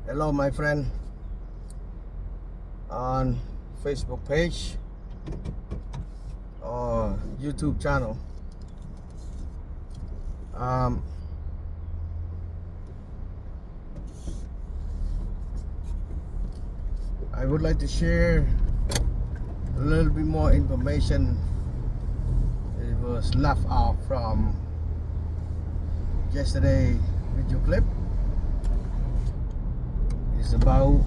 Hello, my friend, on Facebook page or YouTube channel. Um, I would like to share a little bit more information. It was left out from yesterday video clip. It's about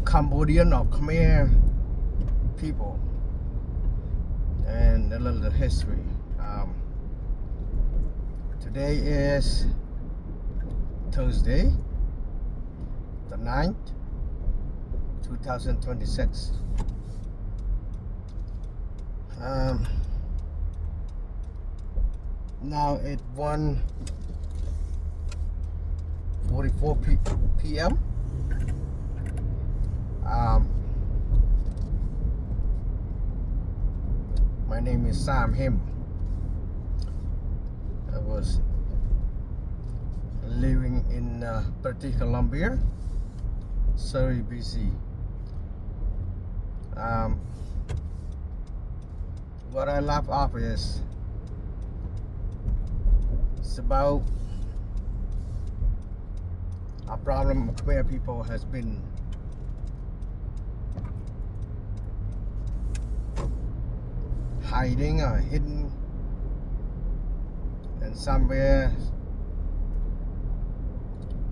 Cambodian or Khmer people and a little history. Today is Thursday, the 9th, 2026. Now at 1:44 p.m. My name is Sam Him. I was living in British Columbia, Surrey, BC. What I left off is it's about a problem Khmer people has been hiding or hidden and somewhere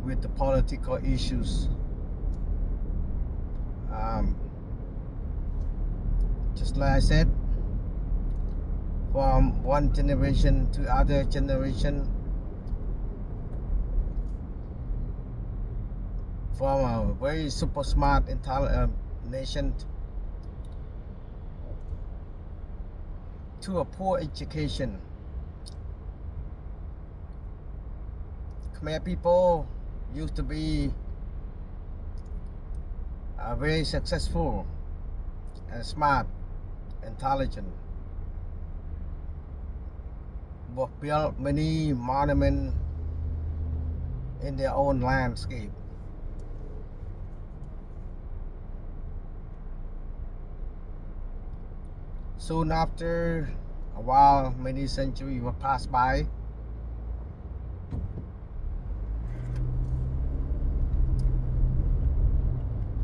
with the political issues. Just like I said, from one generation to other generation, from a very super smart, intelligent nation to a poor education. Khmer people used to be very successful and smart, intelligent. But built many monuments in their own landscape. Soon after a while, many centuries will pass by.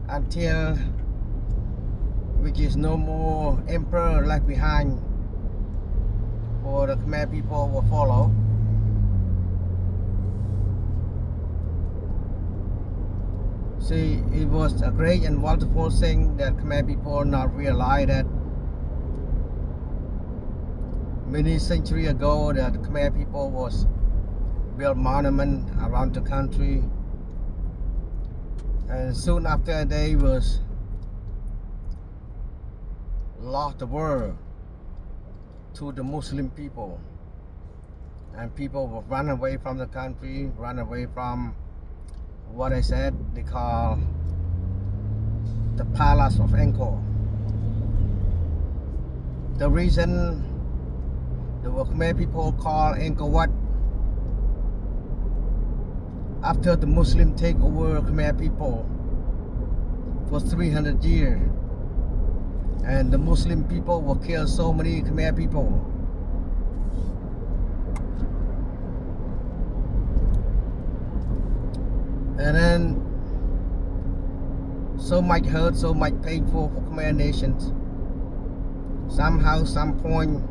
Until which is no more emperor left behind for the Khmer people will follow. See, it was a great and wonderful thing that Khmer people not realize that many centuries ago that the Khmer people was built monument around the country, and soon after they was lost the world to the Muslim people, and people will run away from the country, run away from what I said they call the Palace of Angkor. The reason the Khmer people call Angkor Wat, after the Muslim take over Khmer people for 300 years, and the Muslim people will kill so many Khmer people. And then so much hurt, so much painful for Khmer nations. Somehow, some point,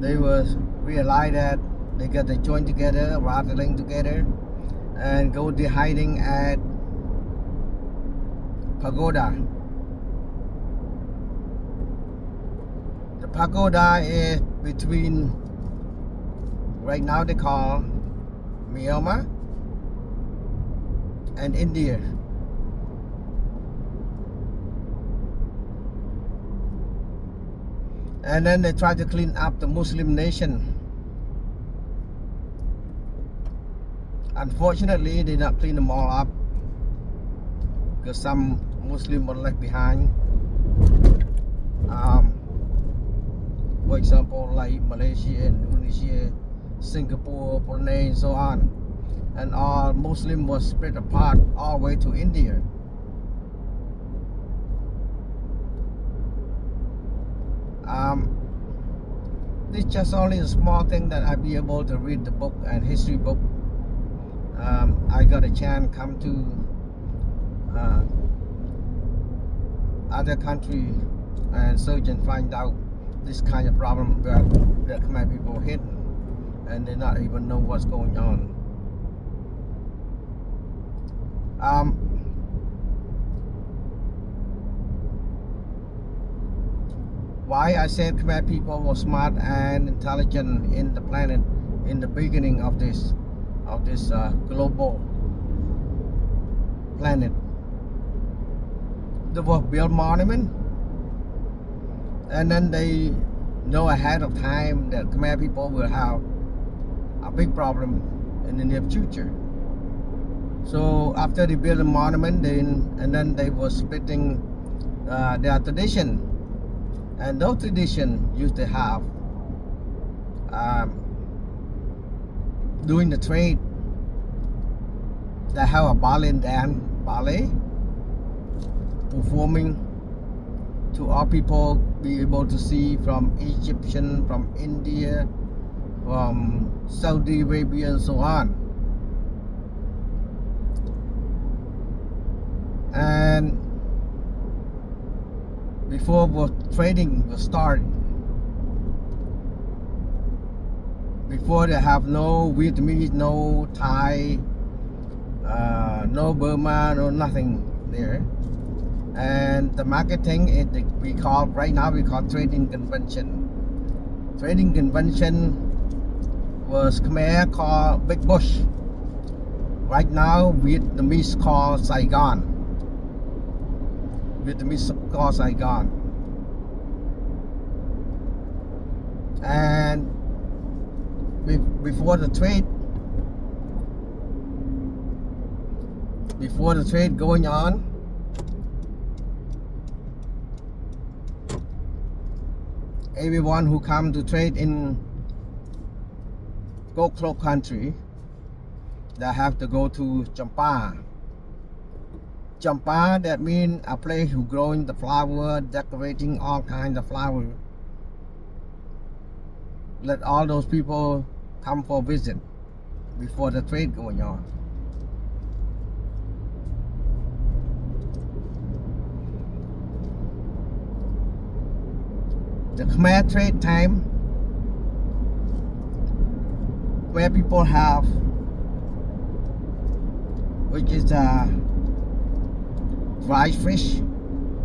they was realize that they got to join together, rattling together, and go to hiding at pagoda. The pagoda is between, right now they call Myanmar and India. And then they try to clean up the Muslim nation. Unfortunately, they not clean them all up because some Muslims were left behind. For example, like Malaysia, Indonesia, Singapore, Brunei, and so on. and all Muslim was spread apart all the way to India. This just only a small thing that I be able to read the book and history book. I got a chance come to other country and search and find out this kind of problem that the Khmer people hidden and they not even know what's going on. Why I said Khmer people were smart and intelligent in the planet in the beginning of this global planet. They will build monument, and then they know ahead of time that Khmer people will have a big problem in the near future. So after they build a monument, then they were splitting their tradition, and those traditions used to have doing the trade. They have a ballet dance, performing to all people be able to see from Egyptian, from India, from Saudi Arabia and so on. And before trading was started, before they have no Vietnamese, no Thai, no Burma, no nothing there. And the marketing is right now we call trading convention. Trading convention was Khmer called Big Bush. Right now Vietnamese call Saigon. Vietnamese call Saigon. And before the trade going on, everyone who come to trade in Gok Klok country, they have to go to Champa. Champa, that means a place who growing the flower, decorating all kinds of flower. Let all those people come for visit before the trade going on. The Khmer trade time, where people have, which is dry fish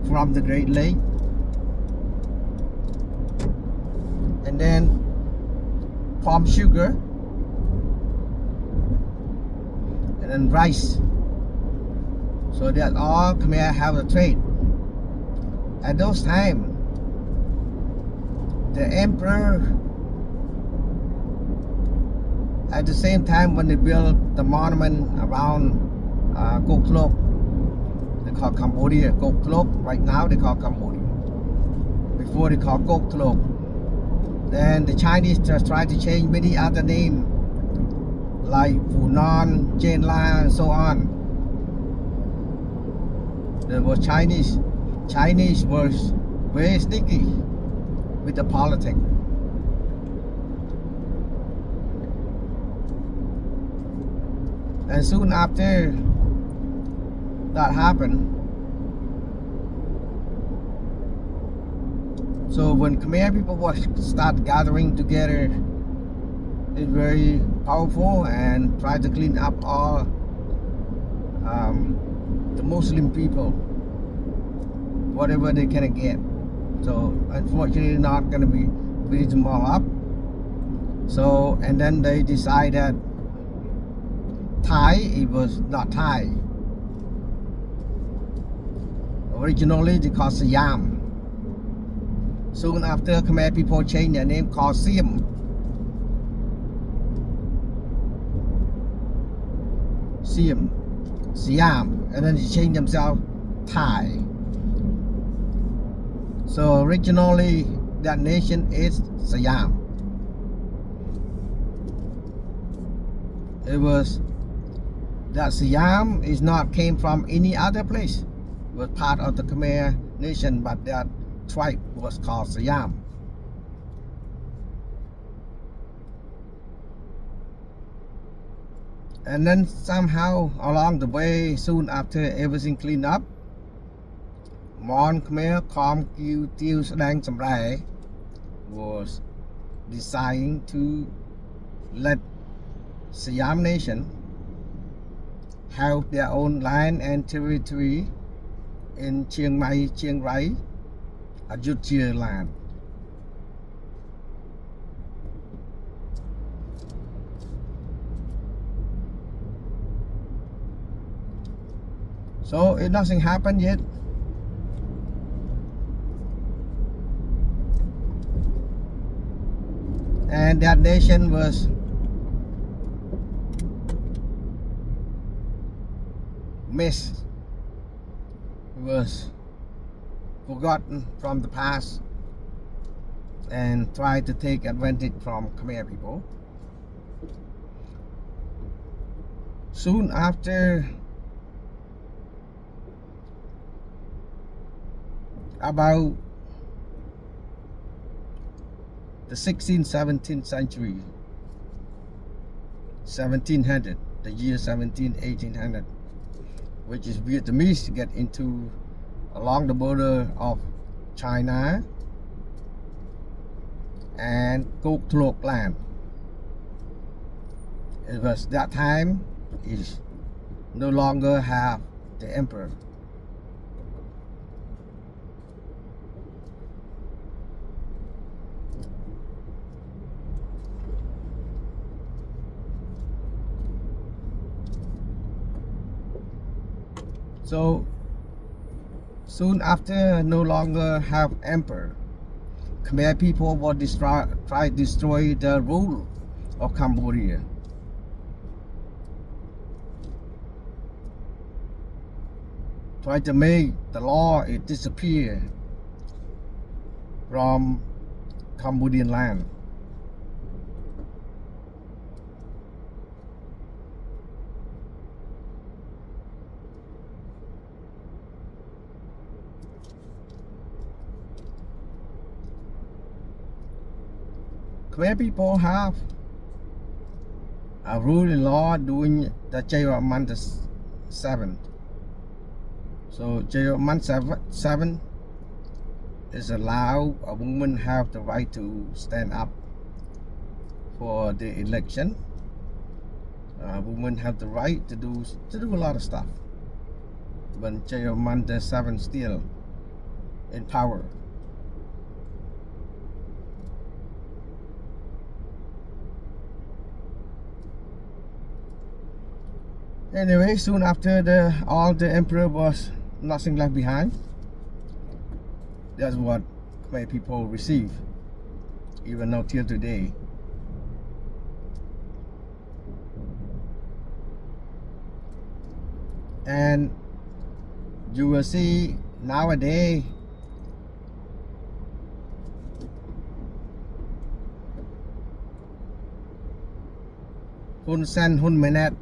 from the Great Lake, and then palm sugar, and then rice. So that all Khmer have a trade. At those times, the emperor, at the same time when they built the monument around Gok Klok, they call Cambodia Gok Klok. Right now they call Cambodia. Before they call Gok Klok. Then the Chinese just tried to change many other names like Funan, Jen La, and so on. There was Chinese was very sneaky with the politics. And soon after that happened, so when Khmer people start gathering together, it's very powerful and try to clean up all the Muslim people, whatever they can get. So unfortunately not gonna be beat them all up. So and then they decide that Thai, it was not Thai. Originally they called Siam. Soon after, Khmer people changed their name called Siam. Siam, and then they changed themselves Thai. So originally that nation is Siam. It was that Siam is not came from any other place. It was part of the Khmer nation, but that tribe was called Siam. And then somehow along the way, soon after everything cleaned up, Mon Khmer Khom Kieu Tiêu Sadang Samrai was deciding to let Siam nation have their own land and territory in Chiang Mai, Chiang Rai, Ayutthaya land. So it nothing happened yet. And that nation was missed, was forgotten from the past and tried to take advantage from Khmer people. Soon after, about the 16th, 17th century, 1700, the year 1800, which is Vietnamese get into along the border of China and Kok Tlok land. It was that time is no longer have the emperor. So soon after no longer have emperor, Khmer people will try to destroy the rule of Cambodia. Try to make the law it disappear from Cambodian land. Khmer people have a ruling law during the Jayavarman VII. So Jayavarman VII is allow a woman have the right to stand up for the election. Women have the right to do a lot of stuff. But Jayavarman VII still in power. Anyway, soon after all the emperor was nothing left behind. That's what Khmer people receive, even now till today. And you will see nowadays Hun Sen Hun Manet,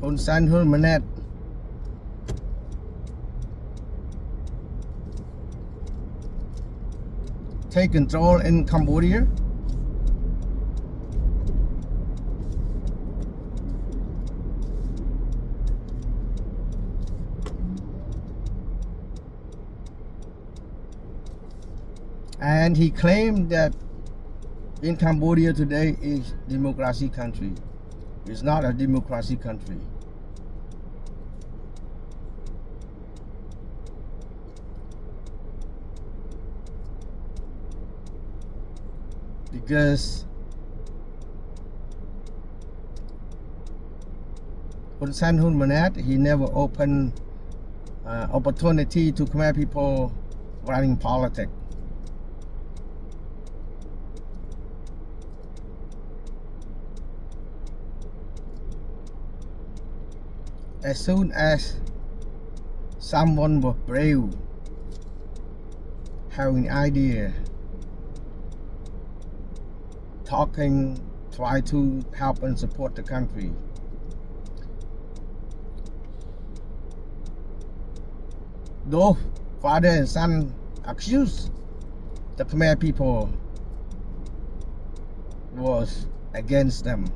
Hun Sen Hun Manet take control in Cambodia. And he claimed that in Cambodia today is democracy country. It's not a democracy country. Because Hun Sen Hun Manet, he never opened opportunity to Khmer people running politics. As soon as someone was brave, having idea, talking try to help and support the country. Though father and son accused the Khmer people was against them.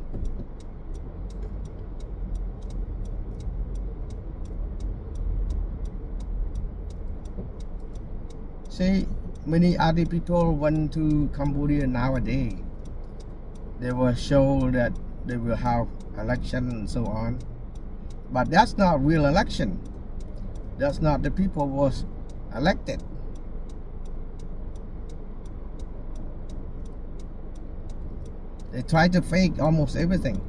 See, many other people went to Cambodia nowadays. They will show that they will have election and so on. But that's not real election. That's not the people was elected. They try to fake almost everything.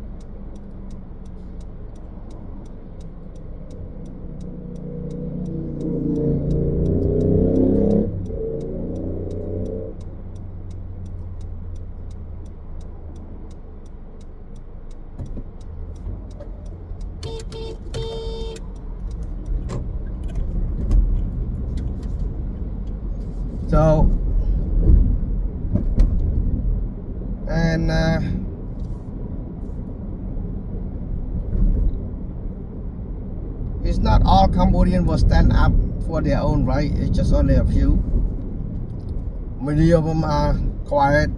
So, and it's not all Cambodians will stand up for their own right. It's just only a few. Many of them are quiet.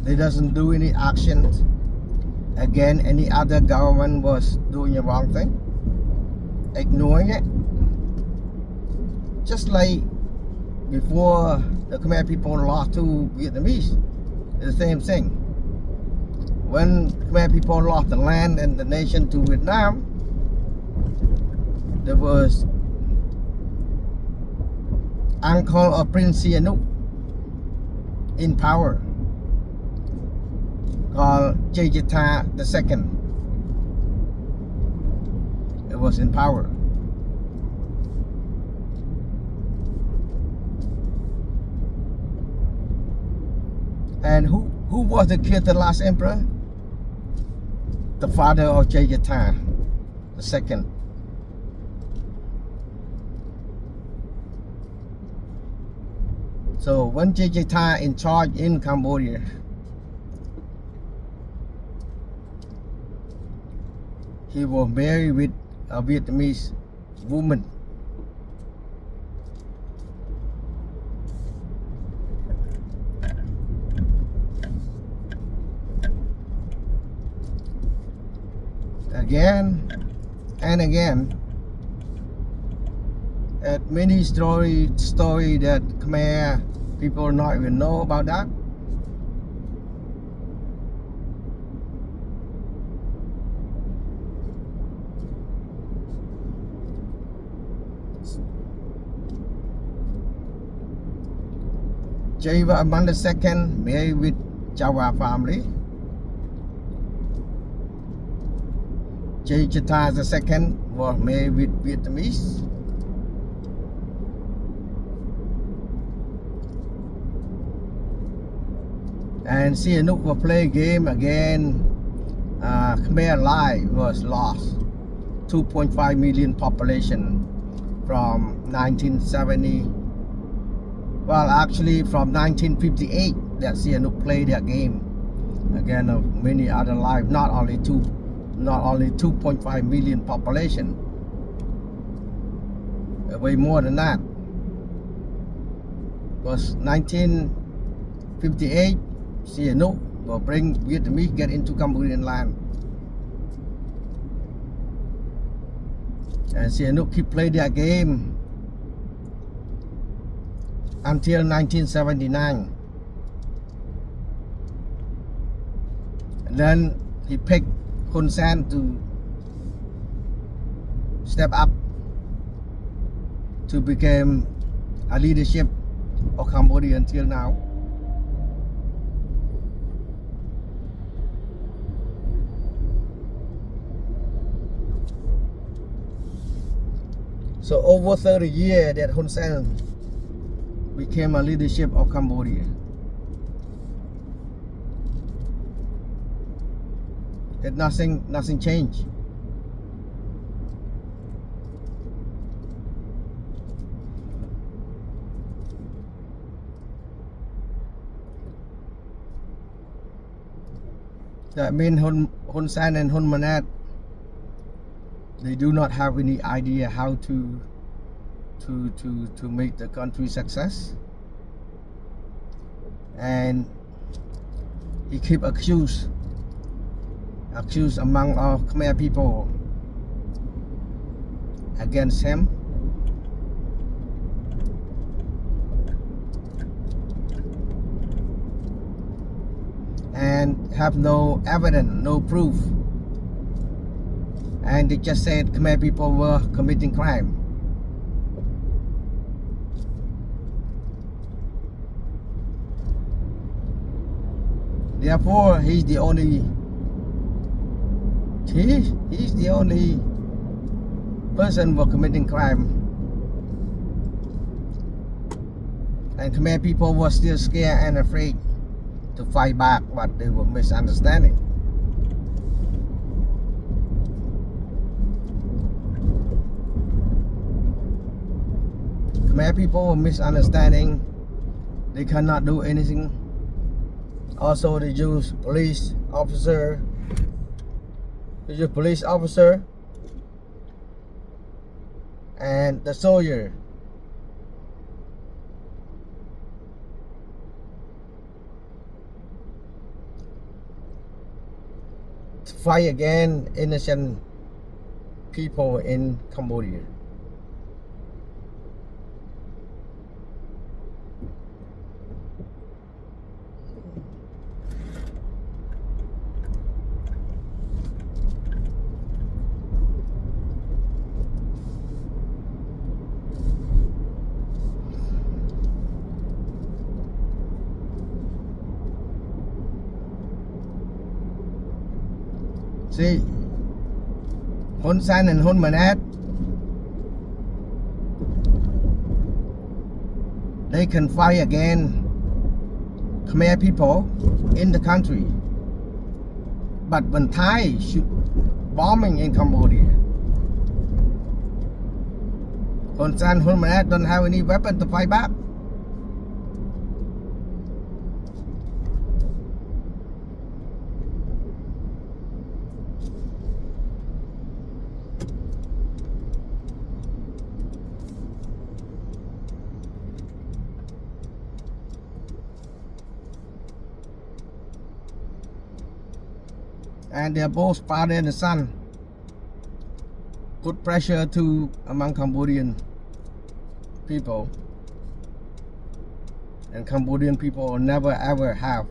They doesn't do any actions against any other government was doing the wrong thing, ignoring it. Just like before the Khmer people lost to Vietnamese, it's the same thing. When Khmer people lost the land and the nation to Vietnam, there was uncle of Prince Sihanouk in power, called Jayatha II. It was in power. And who was the last emperor? The father of Jayatha II. So when Jayatha in charge in Cambodia, he was married with a Vietnamese woman. Again and again, at many story that Khmer people not even know about that. Jayavarman II married with Jawa family. Jayatha II was married with Vietnamese. And Sihanouk will play game again. Khmer Lai was lost. 2.5 million population from 1970. Well, actually from 1958 that Sihanouk played that game again of many other lives. Not only 2.5 million population, way more than that. Was 1958, Sihanouk will bring Vietnamese get into Cambodian land, and Sihanouk keep play their game until 1979. And then he picked Hun Sen to step up to become a leadership of Cambodia until now. So over 30 years that Hun Sen became a leadership of Cambodia. That nothing changed. That means Hun Sen and Hun Manet, they do not have any idea how to make the country success, and he keep accused among our Khmer people against him. And have no evidence, no proof. And they just said Khmer people were committing crime. Therefore, he's the only person for committing crime. And Khmer people were still scared and afraid to fight back, but they were misunderstanding. Khmer people were misunderstanding. They cannot do anything. Also, they use police officer. And the soldier. To fight against innocent people in Cambodia. See, Hun Sen and Hun Manet, they can fight against Khmer people in the country. But when Thai shoot bombing in Cambodia, Hun Sen and Hun Manet don't have any weapon to fight back. And they're both father and son. Put pressure to among Cambodian people. And Cambodian people will never ever have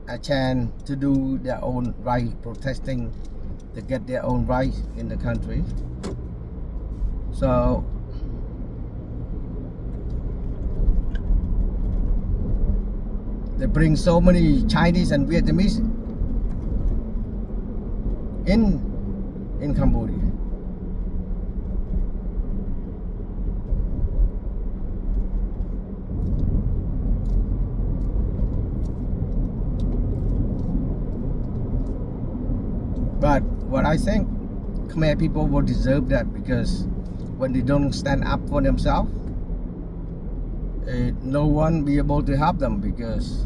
a chance to do their own right, protesting to get their own rights in the country. So they bring so many Chinese and Vietnamese in Cambodia. But what I think, Khmer people will deserve that, because when they don't stand up for themselves, no one be able to help them because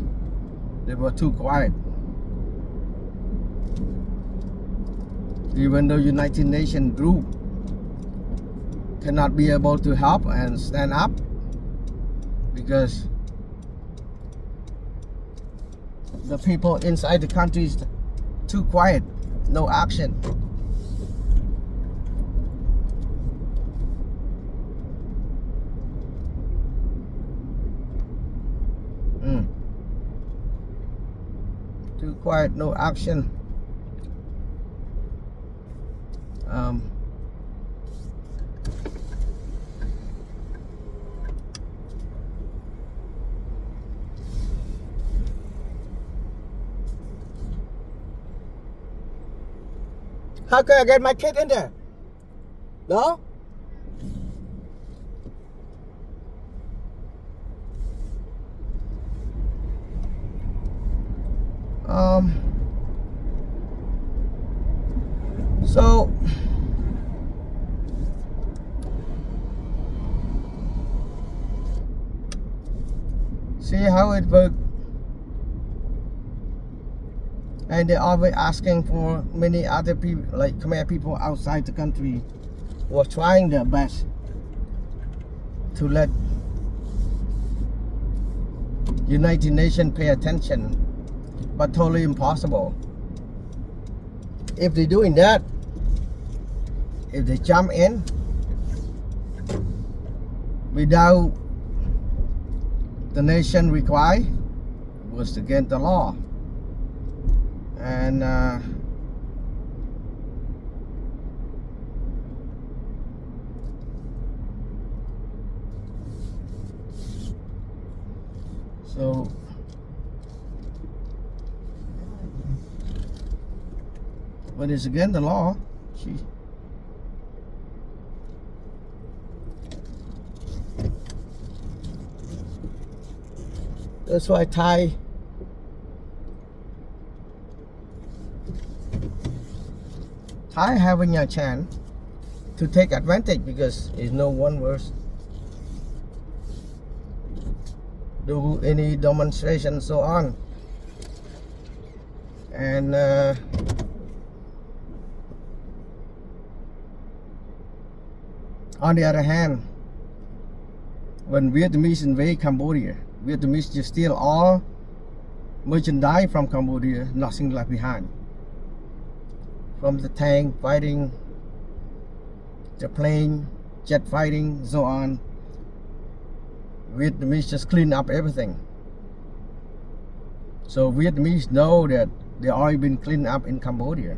they were too quiet. Even though United Nations group cannot be able to help and stand up because the people inside the country is too quiet, no action. Too quiet, no action. How can I get my kid in there? No? So see how it works. and they're always asking for many other people, like Khmer people outside the country, who are trying their best to let United Nations pay attention, but totally impossible. If they're doing that, if they jump in without the nation require, was against the law. And so when it's against the law, that's why Thai having a chance to take advantage, because there's no one verse do any demonstration so on. And on the other hand, when Vietnamese invade Cambodia, Vietnamese just steal all merchandise from Cambodia, nothing left behind. From the tank fighting, the plane, jet fighting, so on. Vietnamese just clean up everything. So Vietnamese know that they already been cleaned up in Cambodia.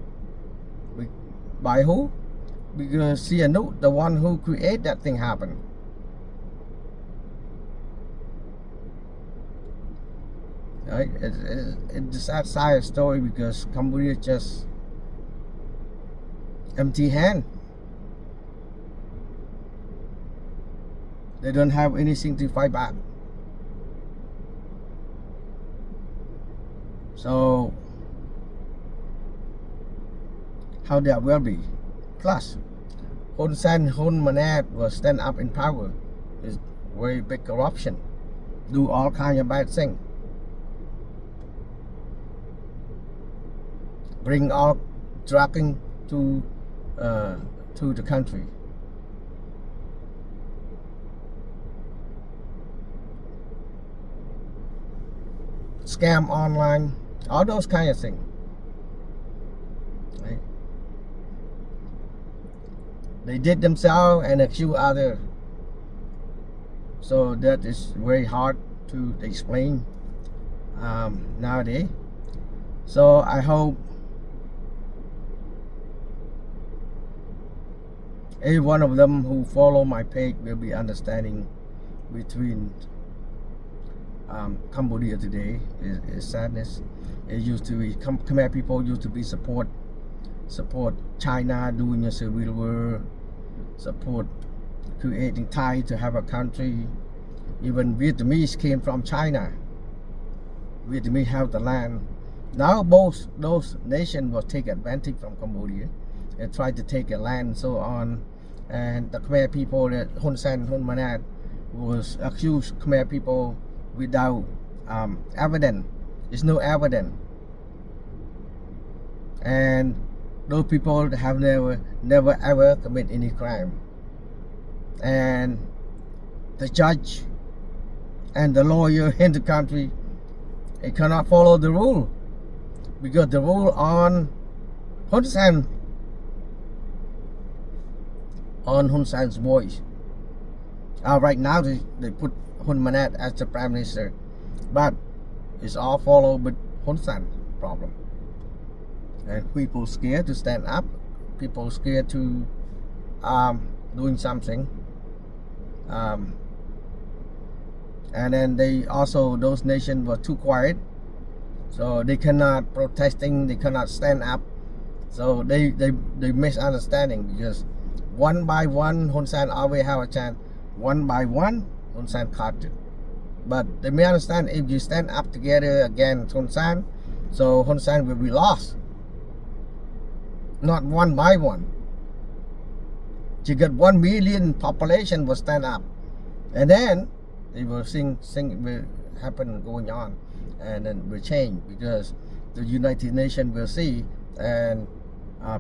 By who? Because Sihanouk, the one who created that thing, happen. Right? It's a sad side story, because Cambodia just empty hand. They don't have anything to fight back. So how that will be? Plus, Hun Sen, Hun Manet will stand up in power. It's very big corruption. Do all kind of bad things. Bring all drugging to the country. Scam online, all those kind of things. Right? They did themselves and a few other. So that is very hard to explain nowadays. So I hope every one of them who follow my page will be understanding between Cambodia today is sadness. It used to be Khmer people used to be support China doing a civil war, support creating Thai to have a country. Even Vietnamese came from China. Vietnamese have the land. Now both those nations will take advantage from Cambodia and try to take a land, so on. And the Khmer people, that Hun Sen, Hun Manet, was accused Khmer people without evidence. There's no evidence. And those people have never ever commit any crime. And the judge and the lawyer in the country, they cannot follow the rule, because the rule on Hun Sen, on Hun Sen's voice. Right now they put Hun Manet as the prime minister, but it's all followed with Hun Sen problem. And people scared to stand up, people scared to doing something. And then they also, those nations were too quiet, so they cannot protesting, they cannot stand up. So they misunderstanding, because one by one Hun Sen always have a chance. One by one Hun Sen caught it. But they may understand, if you stand up together against Hun Sen, so Hun Sen will be lost. Not one by one. You get 1 million population will stand up, and then they will think will happen going on, and then will change, because the United Nations will see, and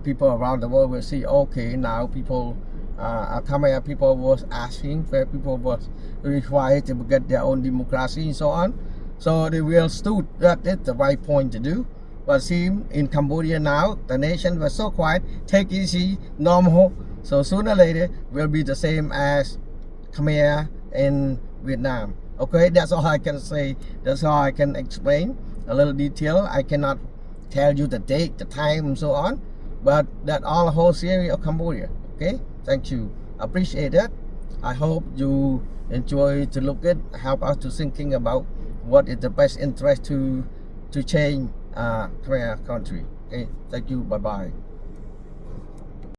people around the world will see, okay, now people, Khmer people was asking for, people was required to get their own democracy and so on. So they will stood that it's the right point to do. But see, in Cambodia now, the nation was so quiet, take it easy, normal. So sooner or later will be the same as Khmer in Vietnam. Okay, that's all I can say. That's all I can explain. A little detail. I cannot tell you the date, the time, and so on. But that all the whole series of Cambodia. Okay, thank you. Appreciate that. I hope you enjoy to look at, help us to thinking about what is the best interest to change Khmer country. Okay, thank you. Bye bye.